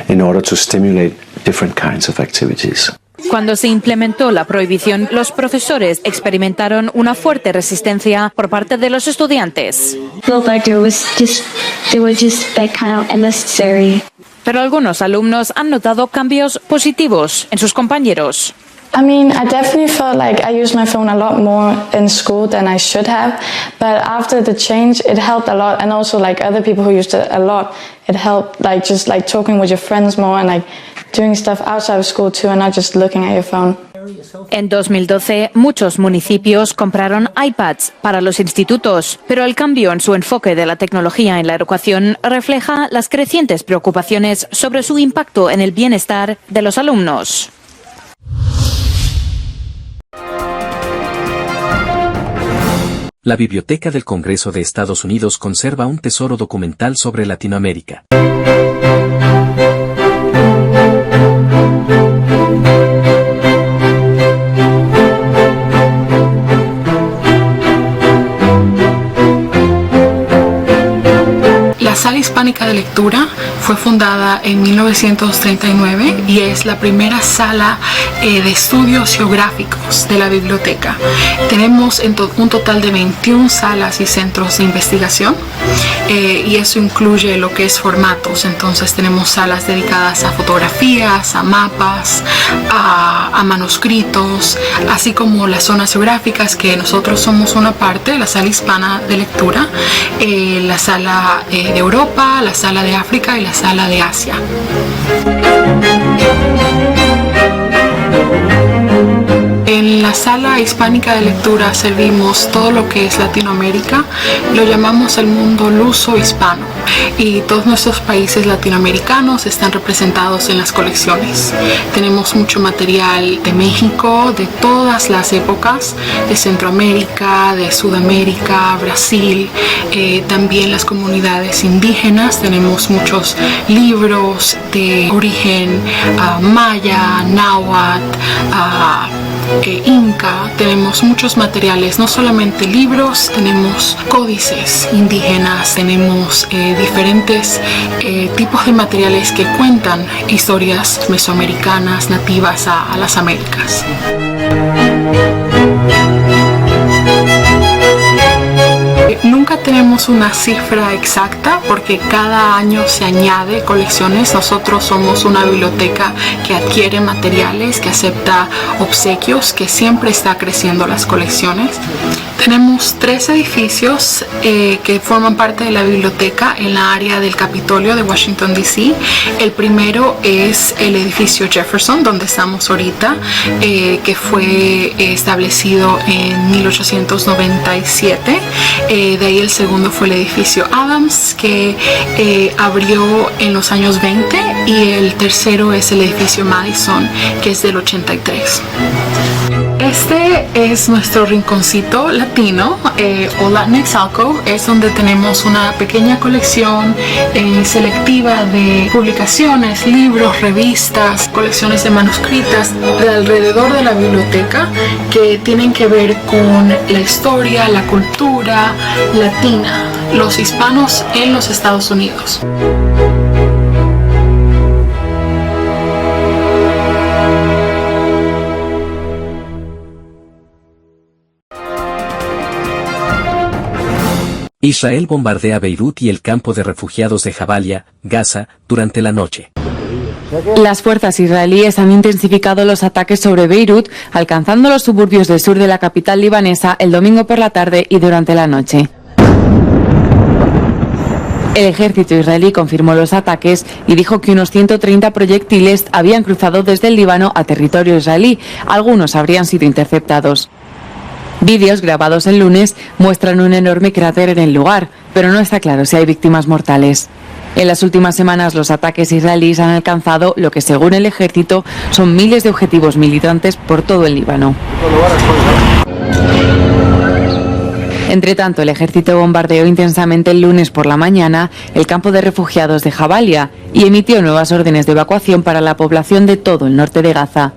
in order to stimulate different kinds of activities. Cuando se implementó la prohibición, los profesores experimentaron una fuerte resistencia por parte de los estudiantes. Pero algunos alumnos han notado cambios positivos en sus compañeros. I mean, I definitely felt like I used my phone a lot more in school than I should have, but after the change, it helped a lot, and also like other people who used it a lot, it helped like just like talking with your friends more and like doing stuff outside of school too and not just looking at your phone. En 2012, muchos municipios compraron iPads para los institutos, pero el cambio en su enfoque de la tecnología en la educación refleja las crecientes preocupaciones sobre su impacto en el bienestar de los alumnos. La Biblioteca del Congreso de Estados Unidos conserva un tesoro documental sobre Latinoamérica. La Sala Hispánica de Lectura fue fundada en 1939 y es la primera sala de estudios geográficos de la biblioteca. Tenemos un total de 21 salas y centros de investigación y eso incluye lo que es formatos. Entonces tenemos salas dedicadas a fotografías, a mapas, a manuscritos, así como las zonas geográficas que nosotros somos una parte, la Sala Hispana de Lectura, la sala de Europa, la sala de África y la sala de Asia. En la Sala Hispánica de Lectura servimos todo lo que es Latinoamérica, lo llamamos el mundo luso-hispano y todos nuestros países latinoamericanos están representados en las colecciones. Tenemos mucho material de México, de todas las épocas, de Centroamérica, de Sudamérica, Brasil, también las comunidades indígenas. Tenemos muchos libros de origen maya, náhuatl, Inca. Tenemos muchos materiales, no solamente libros, tenemos códices indígenas, tenemos diferentes tipos de materiales que cuentan historias mesoamericanas nativas a las Américas. Nunca tenemos una cifra exacta porque cada año se añade colecciones. Nosotros somos una biblioteca que adquiere materiales, que acepta obsequios, que siempre está creciendo las colecciones. Tenemos 3 edificios que forman parte de la biblioteca en la área del Capitolio de Washington, D.C. El primero es el edificio Jefferson, donde estamos ahorita, que fue establecido en 1897. De ahí el segundo fue el edificio Adams, que abrió en los años 20. Y el tercero es el edificio Madison, que es del 83. Este es nuestro rinconcito latino o Latinx Alcove. Es donde tenemos una pequeña colección selectiva de publicaciones, libros, revistas, colecciones de manuscritas de alrededor de la biblioteca que tienen que ver con la historia, la cultura latina, los hispanos en los Estados Unidos. Israel bombardea Beirut y el campo de refugiados de Jabalia, Gaza, durante la noche. Las fuerzas israelíes han intensificado los ataques sobre Beirut, alcanzando los suburbios del sur de la capital libanesa el domingo por la tarde y durante la noche. El ejército israelí confirmó los ataques y dijo que unos 130 proyectiles habían cruzado desde el Líbano a territorio israelí. Algunos habrían sido interceptados. Vídeos grabados el lunes muestran un enorme cráter en el lugar, pero no está claro si hay víctimas mortales. En las últimas semanas los ataques israelíes han alcanzado lo que según el ejército son miles de objetivos militantes por todo el Líbano. Entre tanto, el ejército bombardeó intensamente el lunes por la mañana el campo de refugiados de Jabalia y emitió nuevas órdenes de evacuación para la población de todo el norte de Gaza.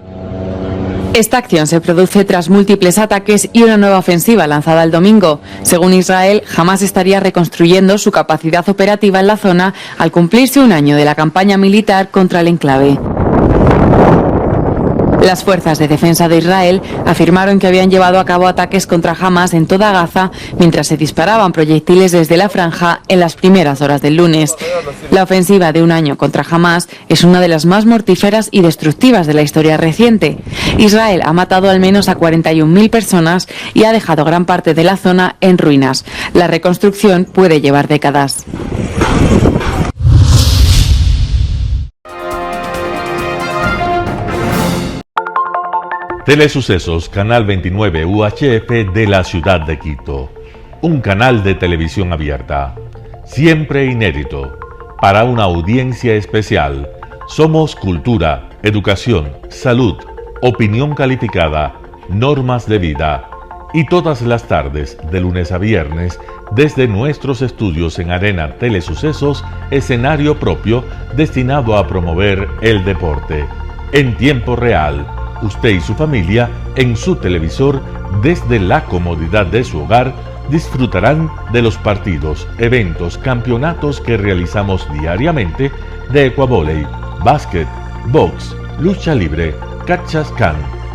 Esta acción se produce tras múltiples ataques y una nueva ofensiva lanzada el domingo. Según Israel, Hamás estaría reconstruyendo su capacidad operativa en la zona al cumplirse un año de la campaña militar contra el enclave. Las fuerzas de defensa de Israel afirmaron que habían llevado a cabo ataques contra Hamás en toda Gaza mientras se disparaban proyectiles desde la franja en las primeras horas del lunes. La ofensiva de un año contra Hamás es una de las más mortíferas y destructivas de la historia reciente. Israel ha matado al menos a 41.000 personas y ha dejado gran parte de la zona en ruinas. La reconstrucción puede llevar décadas. Telesucesos, Canal 29 UHF de la ciudad de Quito. Un canal de televisión abierta, siempre inédito, para una audiencia especial. Somos cultura, educación, salud, opinión calificada, normas de vida. Y todas las tardes, de lunes a viernes, desde nuestros estudios en Arena Telesucesos, escenario propio destinado a promover el deporte. En tiempo real, usted y su familia, en su televisor, desde la comodidad de su hogar, disfrutarán de los partidos, eventos, campeonatos que realizamos diariamente de ecuavóley, básquet, box, lucha libre, cachascán,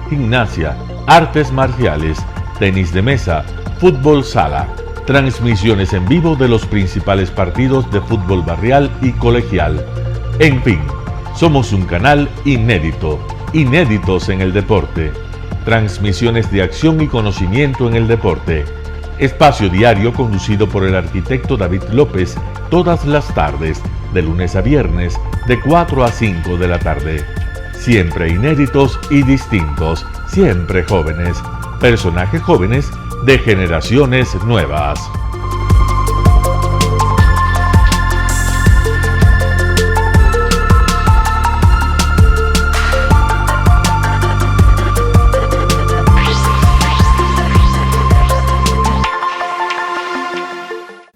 gimnasia, artes marciales, tenis de mesa, fútbol sala, transmisiones en vivo de los principales partidos de fútbol barrial y colegial. En fin, somos un canal inédito, inéditos en el deporte. Transmisiones de acción y conocimiento en el deporte. Espacio diario conducido por el arquitecto David López todas las tardes, de lunes a viernes, de 4 a 5 de la tarde. Siempre inéditos y distintos, siempre jóvenes. Personajes jóvenes de generaciones nuevas.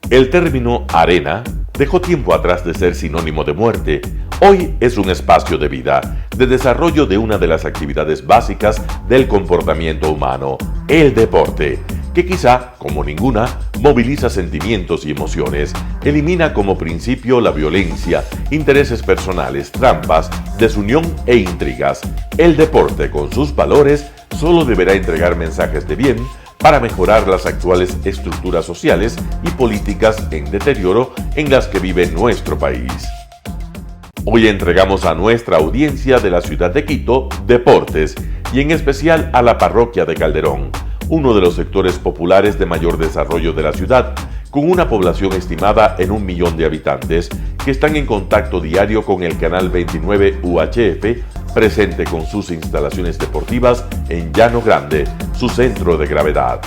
El término arena dejó tiempo atrás de ser sinónimo de muerte. Hoy es un espacio de vida, de desarrollo de una de las actividades básicas del comportamiento humano, el deporte, que quizá, como ninguna, moviliza sentimientos y emociones, elimina como principio la violencia, intereses personales, trampas, desunión e intrigas. El deporte, con sus valores, solo deberá entregar mensajes de bien para mejorar las actuales estructuras sociales y políticas en deterioro en las que vive nuestro país. Hoy entregamos a nuestra audiencia de la ciudad de Quito deportes y en especial a la parroquia de Calderón, uno de los sectores populares de mayor desarrollo de la ciudad, con una población estimada en 1 millón de habitantes que están en contacto diario con el canal 29 UHF, presente con sus instalaciones deportivas en Llano Grande, su centro de gravedad.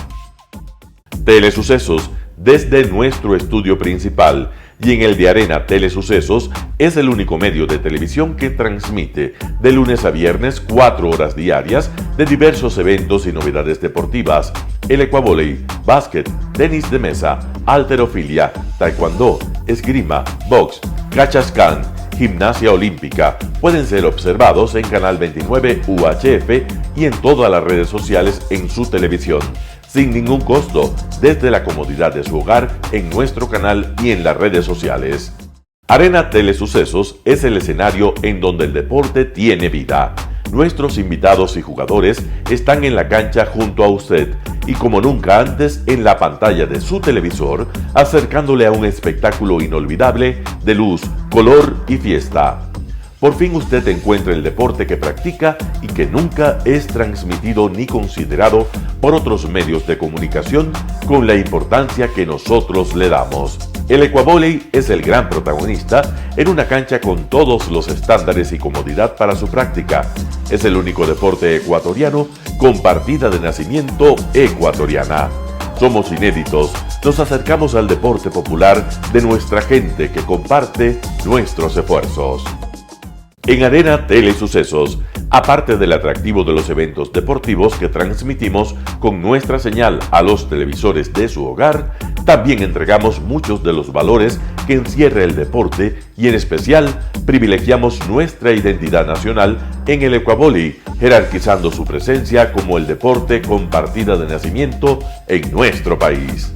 Telesucesos, desde nuestro estudio principal y en el de Arena Telesucesos, es el único medio de televisión que transmite de lunes a viernes 4 horas diarias de diversos eventos y novedades deportivas: el ecuavóley, básquet, tenis de mesa, halterofilia, taekwondo, esgrima, box, cachascán, gimnasia olímpica. Pueden ser observados en Canal 29 UHF y en todas las redes sociales en su televisión, sin ningún costo, desde la comodidad de su hogar, en nuestro canal y en las redes sociales. Arena Telesucesos es el escenario en donde el deporte tiene vida. Nuestros invitados y jugadores están en la cancha junto a usted y como nunca antes en la pantalla de su televisor, acercándole a un espectáculo inolvidable de luz, color y fiesta. Por fin usted encuentra el deporte que practica y que nunca es transmitido ni considerado por otros medios de comunicación con la importancia que nosotros le damos. El ecuavóley es el gran protagonista en una cancha con todos los estándares y comodidad para su práctica. Es el único deporte ecuatoriano con partida de nacimiento ecuatoriana. Somos inéditos, nos acercamos al deporte popular de nuestra gente que comparte nuestros esfuerzos. En Arena Telesucesos, aparte del atractivo de los eventos deportivos que transmitimos con nuestra señal a los televisores de su hogar, también entregamos muchos de los valores que encierra el deporte y en especial privilegiamos nuestra identidad nacional en el ecuavóley, jerarquizando su presencia como el deporte con partida de nacimiento en nuestro país.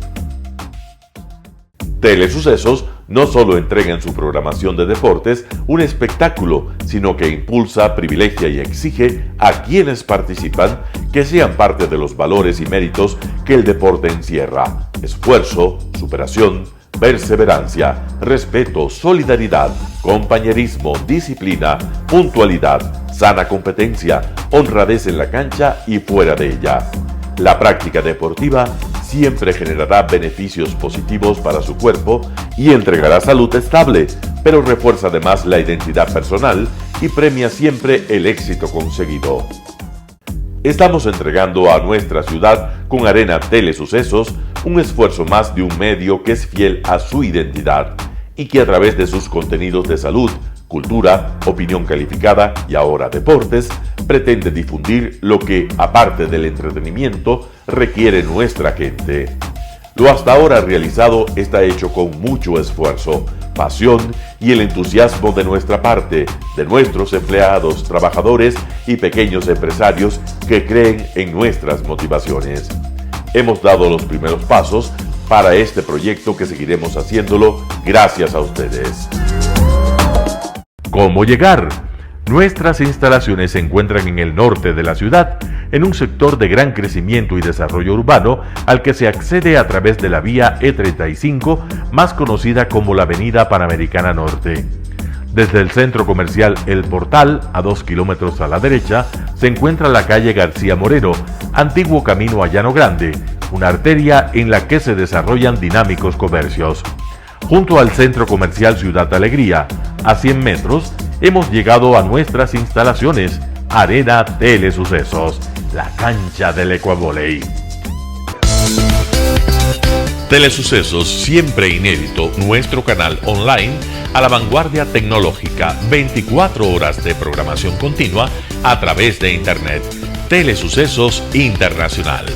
Telesucesos no solo entrega en su programación de deportes un espectáculo, sino que impulsa, privilegia y exige a quienes participan que sean parte de los valores y méritos que el deporte encierra: esfuerzo, superación, perseverancia, respeto, solidaridad, compañerismo, disciplina, puntualidad, sana competencia, honradez en la cancha y fuera de ella. La práctica deportiva siempre generará beneficios positivos para su cuerpo y entregará salud estable, pero refuerza además la identidad personal y premia siempre el éxito conseguido. Estamos entregando a nuestra ciudad con Arena Telesucesos un esfuerzo más de un medio que es fiel a su identidad y que a través de sus contenidos de salud, cultura, opinión calificada y ahora deportes, pretende difundir lo que, aparte del entretenimiento, requiere nuestra gente. Lo hasta ahora realizado está hecho con mucho esfuerzo, pasión y el entusiasmo de nuestra parte, de nuestros empleados, trabajadores y pequeños empresarios que creen en nuestras motivaciones. Hemos dado los primeros pasos para este proyecto que seguiremos haciéndolo gracias a ustedes. ¿Cómo llegar? Nuestras instalaciones se encuentran en el norte de la ciudad, en un sector de gran crecimiento y desarrollo urbano al que se accede a través de la vía E35, más conocida como la Avenida Panamericana Norte. Desde el centro comercial El Portal, a 2 kilómetros a la derecha, se encuentra la calle García Moreno, antiguo camino a Llano Grande, una arteria en la que se desarrollan dinámicos comercios. Junto al centro comercial Ciudad Alegría, a 100 metros, hemos llegado a nuestras instalaciones, Arena Telesucesos, la cancha del Ecuavoley. Telesucesos, siempre inédito, nuestro canal online a la vanguardia tecnológica, 24 horas de programación continua a través de Internet. Telesucesos Internacional.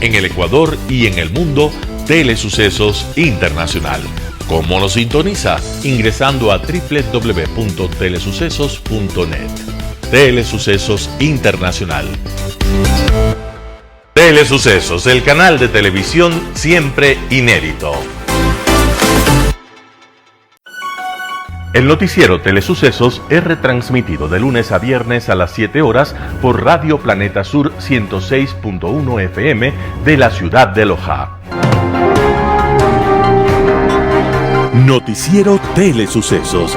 En el Ecuador y en el mundo, Telesucesos Internacional. ¿Cómo lo sintoniza? Ingresando a www.telesucesos.net. Telesucesos Internacional. Telesucesos, el canal de televisión siempre inédito. El noticiero Telesucesos es retransmitido de lunes a viernes a las 7 horas por Radio Planeta Sur 106.1 FM de la ciudad de Loja. Noticiero Telesucesos.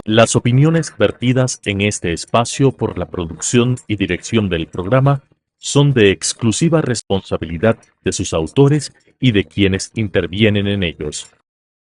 Las opiniones vertidas en este espacio por la producción y dirección del programa son de exclusiva responsabilidad de sus autores y de quienes intervienen en ellos.